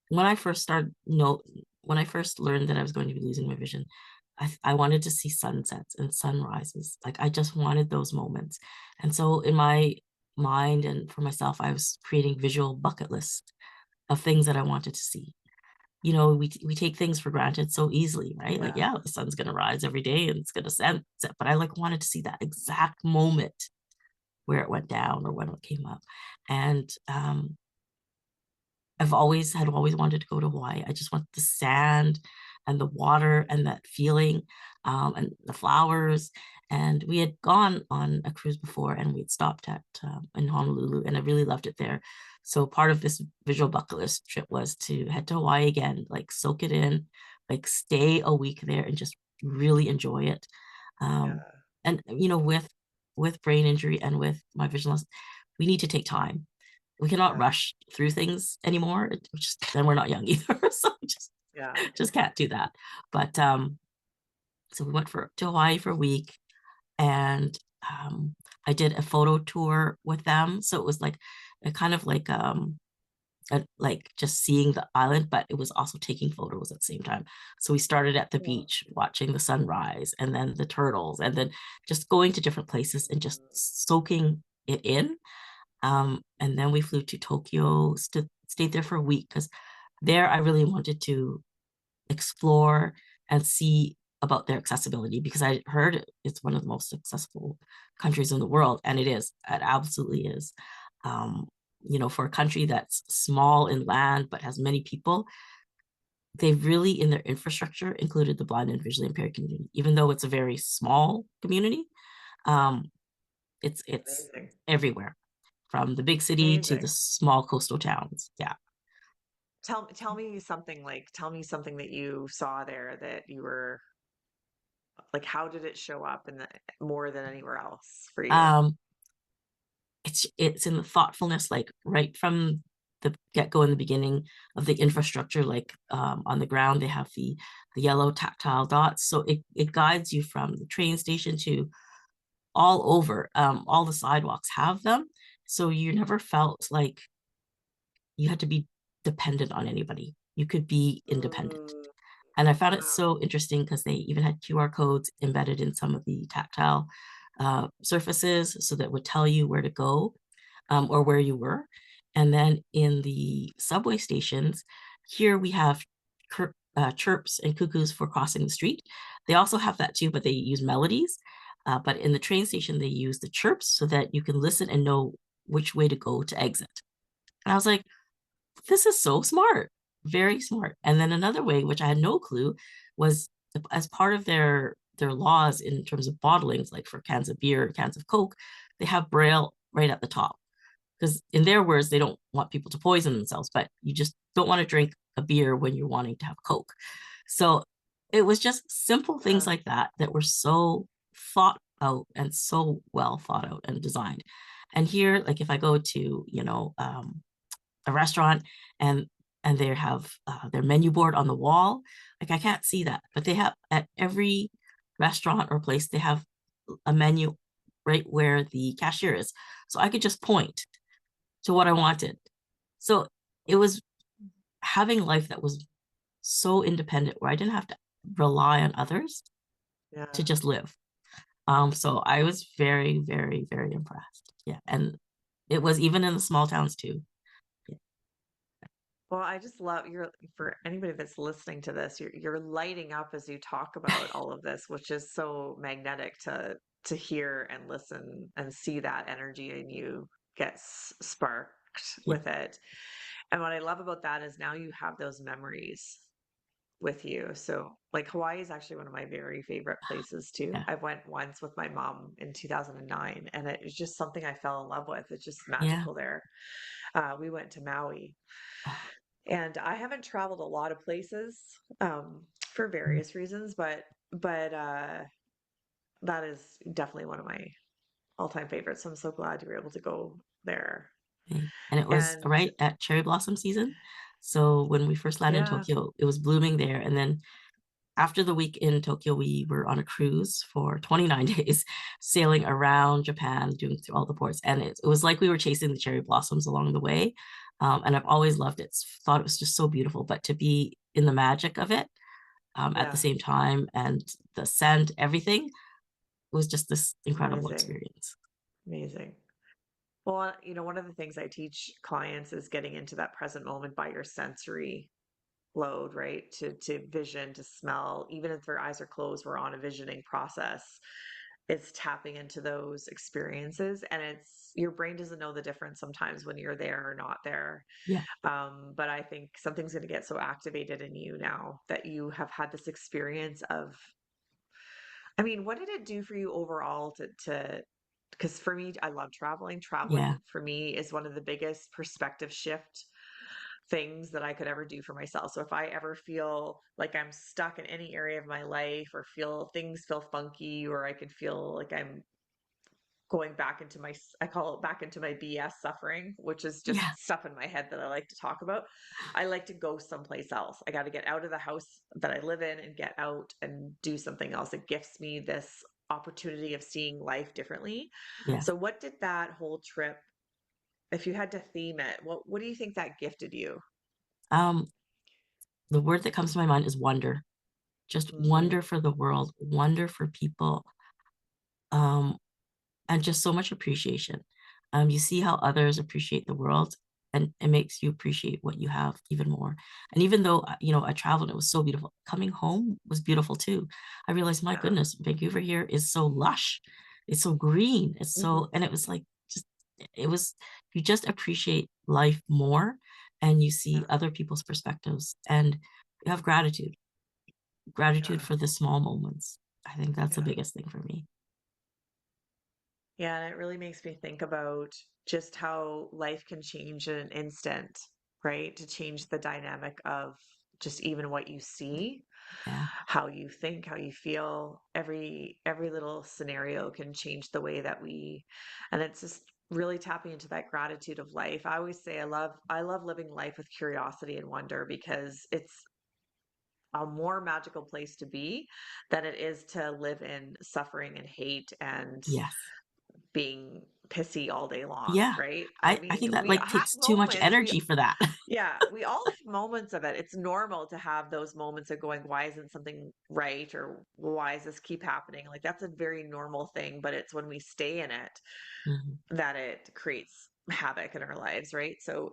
When I first started, no, when I first learned that I was going to be losing my vision, I wanted to see sunsets and sunrises. Like I just wanted those moments. And so in my mind and for myself, I was creating visual bucket lists of things that I wanted to see. We take things for granted so easily, right? Like, Yeah. yeah, the sun's gonna rise every day and it's gonna set, but I like wanted to see that exact moment where it went down or when it came up. And I've always wanted to go to Hawaii. I just want the sand and the water and that feeling, and the flowers. And we had gone on a cruise before, and we had stopped at in Honolulu, and I really loved it there. So part of this visual bucket list trip was to head to Hawaii again, like soak it in, like stay a week there and just really enjoy it. Um, Yeah. and with brain injury and with my vision loss, we need to take time. We cannot Yeah. rush through things anymore. Then we're not young either, so Yeah. just can't do that. But so we went for to Hawaii for a week, and I did a photo tour with them. So it was like a kind of like just seeing the island, but it was also taking photos at the same time. So we started at the Cool. beach watching the sunrise, and then the turtles, and then just going to different places and just soaking it in. And then we flew to Tokyo, stayed there for a week because there I really wanted to explore and see about their accessibility because I heard it's one of the most accessible countries in the world, and it is. It absolutely is. Um, for a country that's small in land but has many people, they've really in their infrastructure included the blind and visually impaired community, even though it's a very small community. Um, it's Amazing. everywhere from the big city to the Amazing. small coastal towns. Yeah. Tell me something that you saw there that you were like, how did it show up in the more than anywhere else for you? Um, it's in the thoughtfulness, like right from the get-go in the beginning of the infrastructure, like on the ground, they have the yellow tactile dots. So it guides you from the train station to all over. All the sidewalks have them. So you never felt like you had to be dependent on anybody. You could be independent. Mm, And I found it wow. so interesting because they even had QR codes embedded in some of the tactile surfaces so that would tell you where to go, or where you were. And then in the subway stations, here we have chirps and cuckoos for crossing the street. They also have that too, but they use melodies. But in the train station, they use the chirps so that you can listen and know which way to go to exit. And I was like, this is so smart, very smart. And then another way, which I had no clue, was as part of their laws in terms of bottlings, like for cans of beer, cans of Coke, they have Braille right at the top. Because in their words, they don't want people to poison themselves, but you just don't want to drink a beer when you're wanting to have Coke. So it was just simple things Yeah. like that that were so thought out and so well thought out and designed. And here, like if I go to, a restaurant and they have their menu board on the wall. Like I can't see that, but they have at every restaurant or place they have a menu right where the cashier is. So I could just point to what I wanted. So it was having life that was so independent where I didn't have to rely on others to Yeah. just live. So I was very, very, very impressed. Yeah. And it was even in the small towns too. Yeah. Well, I just love your for anybody that's listening to this, you're lighting up as you talk about all of this, which is so magnetic to hear and listen and see that energy in you get sparked Yeah. with it. And what I love about that is now you have those memories with you. So like Hawaii is actually one of my very favorite places too. Yeah. I went once with my mom in 2009 and it was just something I fell in love with. It's just Yeah. magical there. We went to Maui Oh, and I haven't traveled a lot of places for mm, various reasons, but that is definitely one of my all-time favorites. So I'm so glad you were able to go there. okay. And it was And right at cherry blossom season. So when we first landed in yeah, Tokyo, it was blooming there. And then after the week in Tokyo, we were on a cruise for 29 days, sailing around Japan, doing through all the ports. And it was like we were chasing the cherry blossoms along the way. And I've always loved it, thought it was just so beautiful. But to be in the magic of it at the yeah, same time and the scent, everything was just this incredible amazing, experience. amazing. Well, one of the things I teach clients is getting into that present moment by your sensory load, right? To vision, to smell, even if their eyes are closed, we're on a visioning process. It's tapping into those experiences and it's your brain doesn't know the difference sometimes when you're there or not there. Yeah, But I think something's going to get so activated in you now that you have had this experience of, I mean, what did it do for you overall to because for me, I love traveling. yeah, Traveling for me is one of the biggest perspective shift things that I could ever do for myself. So if I ever feel like I'm stuck in any area of my life or feel things feel funky or I could feel like I'm going back into I call it back into my BS suffering, which is yeah, just stuff in my head that I like to talk about. I like to go someplace else. I got to get out of the house that I live in and get out and do something else. It gifts me this opportunity of seeing life differently. yeah. So what did that whole trip, if you had to theme it, what do you think that gifted you? Um, the word that comes to my mind is wonder. Just Mm, wonder for the world, wonder for people. Um, and just so much appreciation. You see how others appreciate the world, and it makes you appreciate what you have even more. And even though I traveled, it was so beautiful. Coming home was beautiful too. I realized, my yeah. goodness, Vancouver here is so lush, it's so green, Mhm. and it was like just it was you just appreciate life more, and you see Yeah. other people's perspectives, and you have gratitude Yeah. for the small moments. I think that's the Yeah. biggest thing for me. Yeah, and it really makes me think about just how life can change in an instant, right? To change the dynamic of just even what you see, Yeah, how you think, how you feel. Every little scenario can change the way that and it's just really tapping into that gratitude of life. I always say I love living life with curiosity and wonder because it's a more magical place to be than it is to live in suffering and hate and yes. being pissy all day long, Yeah. right? I I mean, think that, we like, have takes too much moments, energy for that. yeah, we all have moments of it. It's normal to have those moments of going, why isn't something right? Or why does this keep happening? Like, that's a very normal thing, but it's when we stay in it Mhm. that it creates havoc in our lives, right? So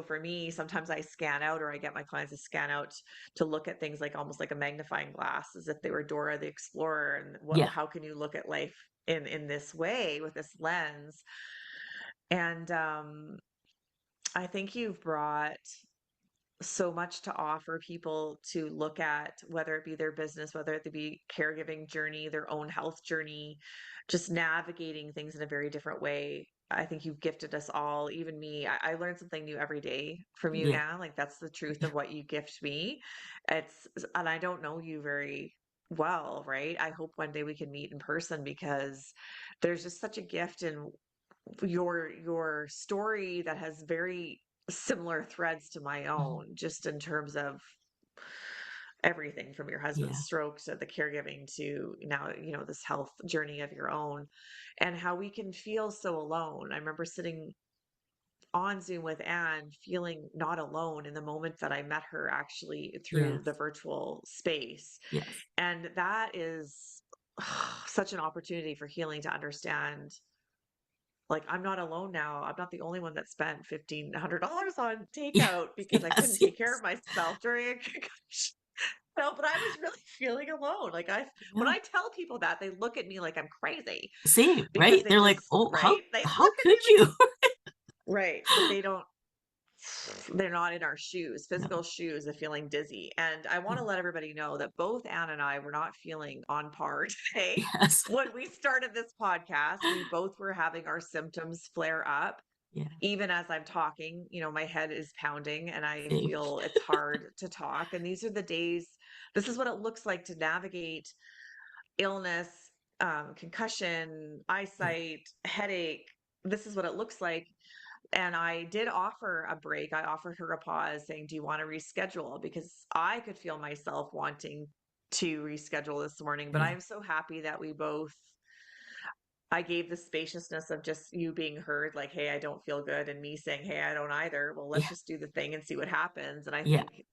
for me, sometimes I scan out or I get my clients to scan out to look at things like almost like a magnifying glass as if they were Dora the Explorer and Yeah. how can you look at life in this way with this lens? And I think you've brought so much to offer people to look at, whether it be their business, whether it be caregiving journey, their own health journey, just navigating things in a very different way. I think you've gifted us all, even me. I learn something new every day from you, Yeah. Anne. Like that's the truth of what you gift me. And I don't know you very well, right? I hope one day we can meet in person because there's just such a gift in your story that has very similar threads to my Mhm. own, just in terms of everything from your husband's Yeah. stroke to the caregiving to now, this health journey of your own, and how we can feel so alone. I remember sitting on Zoom with Anne, feeling not alone in the moment that I met her actually through the Yes. virtual space. Yes. And that is such an opportunity for healing to understand, like, I'm not alone now. I'm not the only one that spent $1,500 on Yeah. takeout because I couldn't Yes, take care of yes. myself during a concussion. No, but I was really feeling alone. Like, when Yeah. I tell people that, they look at me like I'm crazy Same, because right? they They're like, just, "Oh, right? They how look at me could you?" like, right, but they're not in our shoes, No. physical shoes of feeling dizzy. And I want Yeah. to let everybody know that both Anne and I were not feeling on par today. Yes. When we started this podcast, we both were having our symptoms flare up. Yeah. Even as I'm talking, my head is pounding and I Same. feel it's hard to talk. And these are the days, this is what it looks like to navigate illness, concussion, Yeah. eyesight, headache. This is what it looks like. And I did offer a break. I offered her a pause saying, "Do you want to reschedule?" Because I could feel myself wanting to reschedule this morning. But Yeah. I'm so happy that I gave the spaciousness of just you being heard, like, "Hey, I don't feel good," and me saying, "Hey, I don't either. Well, let's Yeah. just do the thing and see what happens." And I Yeah. think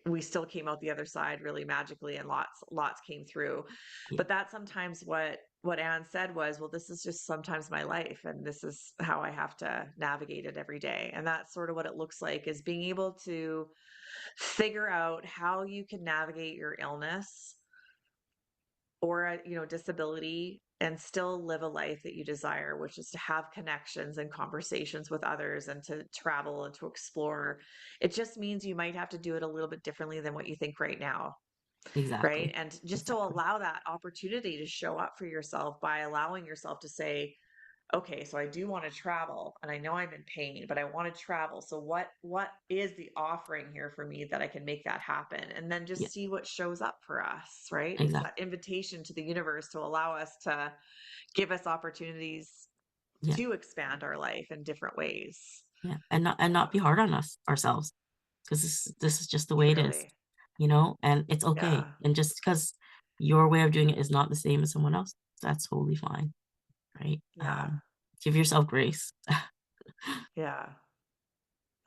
we still came out the other side really magically, and lots came through. Yeah. But that's sometimes what Anne said was, "Well, this is just sometimes my life, and this is how I have to navigate it every day." And that's sort of what it looks like, is being able to figure out how you can navigate your illness or a, disability and still live a life that you desire, which is to have connections and conversations with others and to travel and to explore. It just means you might have to do it a little bit differently than what you think right now, right? Exactly. And just to Exactly. allow that opportunity to show up for yourself by allowing yourself to say, okay, so I do want to travel and I know I'm in pain, but I want to travel. So what is the offering here for me that I can make that happen? And then Yeah. just see what shows up for us, right? It's that Exactly. invitation to the universe to allow us to give us opportunities Yeah. to expand our life in different ways. Yeah. And not be hard on us ourselves, because this is just the way it is, Truly. and it's okay. Yeah. And just because your way of doing it is not the same as someone else, that's totally fine, right? Yeah. Give yourself grace. Yeah.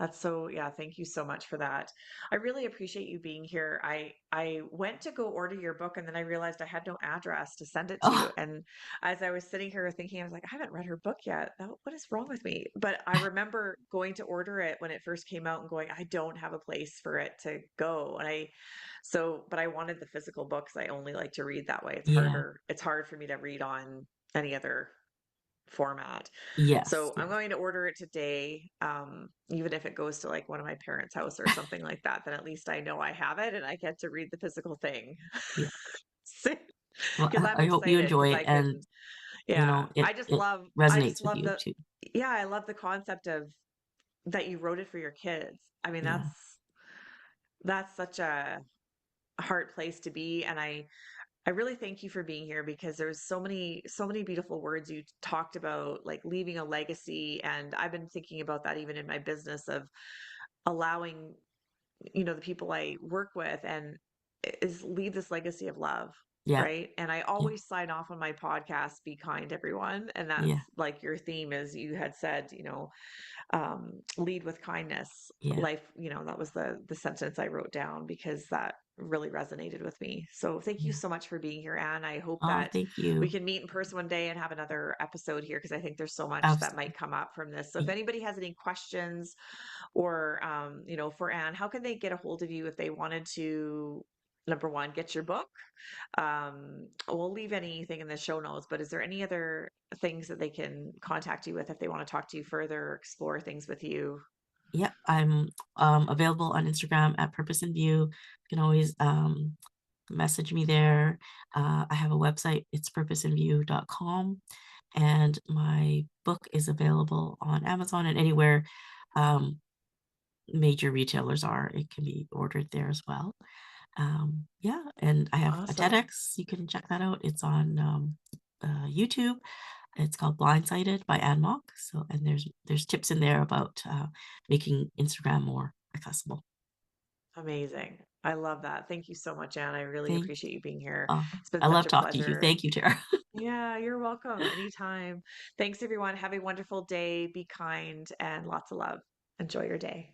That's so, yeah, thank you so much for that. I really appreciate you being here. I went to go order your book and then I realized I had no address to send it to. Oh, And as I was sitting here thinking, I was like, I haven't read her book yet. What is wrong with me? But I remember going to order it when it first came out and going, I don't have a place for it to go. But I wanted the physical books. I only like to read that way. yeah. It's hard for me to read on any other format. Yes, So I'm yes. going to order it today. Even if it goes to like one of my parents' house or something like that, then at least I know I have it and I get to read the physical thing. Yeah. Well, Because I'm I hope you excited enjoy because it I and, can, yeah, it resonates with you the, too. yeah, I love the concept of that you wrote it for your kids. I mean, Yeah. that's such a hard place to be. And I really thank you for being here because there's so many beautiful words you talked about, like leaving a legacy. And I've been thinking about that even in my business of allowing, the people I work with and is leave this legacy of love. Yeah. Right. And I Yeah. always sign off on my podcast, be kind, everyone. And that's Yeah. like your theme, as you had said, lead with kindness. Yeah. Life, that was the sentence I wrote down because that really resonated with me. So thank you Yeah. so much for being here, Anne. I hope Oh, that thank we you. can meet in person one day and have another episode here because I think there's so much that Absolutely. might come up from this. So if anybody has any questions or for Anne, how can they get a hold of you if they wanted to, number one, get your book? We'll leave anything in the show notes, but is there any other things that they can contact you with if they want to talk to you further or explore things with you? Yep, I'm, available on Instagram at Purpose in View. You can always, message me there. I have a website, it's purposeinview.com, and my book is available on Amazon and anywhere, um, major retailers are. It can be ordered there as well. Yeah, and I have a Awesome. TEDx, you can check that out. It's on, YouTube. It's called Blindsided by Anne Mok. So, and there's tips in there about making Instagram more accessible. Amazing. I love that. Thank you so much, Anne. I really Thank appreciate you being here. oh, It's been I such love a talking to you. pleasure. Thank you, Tara. Yeah, you're welcome. Anytime. Thanks, everyone. Have a wonderful day. Be kind and lots of love. Enjoy your day.